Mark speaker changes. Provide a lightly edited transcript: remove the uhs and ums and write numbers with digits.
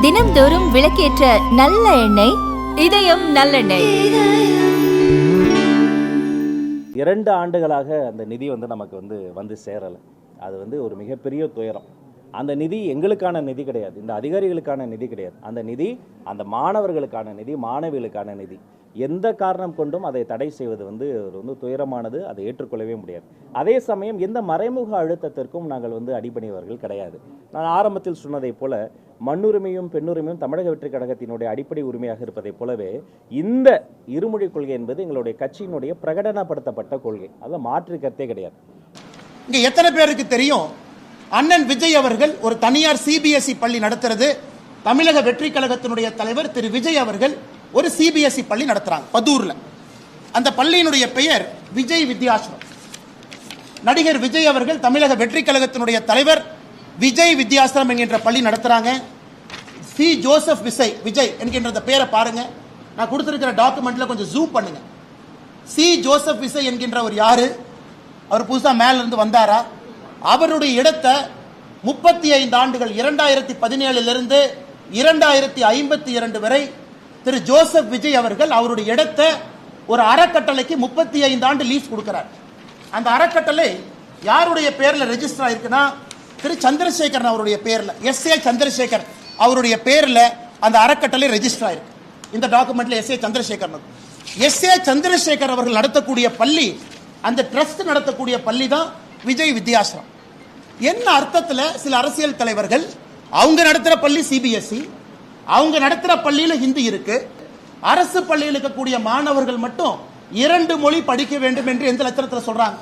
Speaker 1: தினம்தோறும் விளக்கேற்ற நல்ல எண்ணெய் இதயம் நல்லெண்ணெய்.
Speaker 2: 2 ஆண்டுகளாக அந்த நிதி நமக்கு வந்து சேரலை. அது ஒரு மிகப்பெரிய துயரம். அந்த நிதி எங்களுக்கான நிதி கிடையாது, இந்த அதிகாரிகளுக்கான நிதி கிடையாது. அந்த நிதி அந்த மாணவர்களுக்கான நிதி, மாணவிகளுக்கான நிதி. எந்த காரணம் கொண்டும் அதை தடை செய்வது துயரமானது. அதை ஏற்றுக்கொள்ளவே முடியாது. அதே சமயம் எந்த மறைமுக அழுத்தத்திற்கும் நாங்கள் அடிபணிவர்கள் கிடையாது. நான் ஆரம்பத்தில் சொன்னதைப் போல மண்ணுரிமையும் பெண்ணுரிமையும் தமிழக வெற்றிக் கழகத்தினுடைய அடிப்படை உரிமையாக இருப்பதைப் போலவே இந்த இருமொழி கொள்கை என்பது எங்களுடைய கட்சியினுடைய பிரகடனப்படுத்தப்பட்ட கொள்கை. அதில் மாற்று கருத்தே கிடையாது.
Speaker 3: இங்க எத்தனை பேருக்கு தெரியும், அண்ணன் விஜய் அவர்கள் ஒரு தனியார் சிபிஎஸ்இ பள்ளி நடத்துறது. தமிழக வெற்றி கழகத்தினுடைய தலைவர் திரு விஜய் அவர்கள் ஒரு சிபிஎஸ்இ பள்ளி நடத்துறாங்க பதூர்ல. அந்த பள்ளியினுடைய பெயர் விஜய் வித்யாசிரம். நடிகர் விஜய் அவர்கள் தமிழக வெற்றி கழகத்தினுடைய தலைவர் விஜய் வித்யாசிரம் என்கின்ற பள்ளி நடத்துறாங்க. சி ஜோசப் விஜய் என்கின்ற பெயரை பாருங்க. நான் கொடுத்திருக்கிற டாக்குமெண்ட்ல கொஞ்சம் ஜூம் பண்ணுங்க. சி ஜோசப் விஜய் என்கின்றவர் யாரு? அவர் புதுசா மேல இருந்து வந்தாரா? அவருடைய இடத்தை 35 ஆண்டுகள் 2017 இருந்து 2052 வரை திரு ஜோசப் விஜய் அவர்கள் அவருடைய இடத்தை ஒரு அறக்கட்டளைக்கு 35 ஆண்டு லீஸ் கொடுக்கிறார். அந்த அறக்கட்டளை யாருடைய பேர்ல ரெஜிஸ்டர் ஆயிருக்குன்னா திரு சந்திரசேகரன் அவருடைய பேர்ல, எஸ்.ஏ. சந்திரசேகர் அவருடைய பேர்ல அந்த அறக்கட்டளை ரெஜிஸ்டர் ஆயிருக்கு. இந்த டாக்குமெண்ட்ல எஸ்.ஏ. சந்திரசேகர் எஸ்.ஏ. சந்திரசேகர் அவர்கள் நடத்தக்கூடிய பள்ளி, அந்த ட்ரஸ்ட் நடத்தக்கூடிய பள்ளி தான் விஜய் வித்யாசிரம். என்ன அர்த்தத்தில் சில அரசியல் தலைவர்கள் அவங்க நடத்துற பள்ளி சிபிஎஸ்இ, அவங்க நடத்துற பள்ளியில ஹிந்தி இருக்கு, அரசு பள்ளியில் இருக்கக்கூடிய மாணவர்கள் மட்டும் 2 மொழி படிக்க வேண்டும் என்று எந்த லட்சணத்தில் சொல்றாங்க?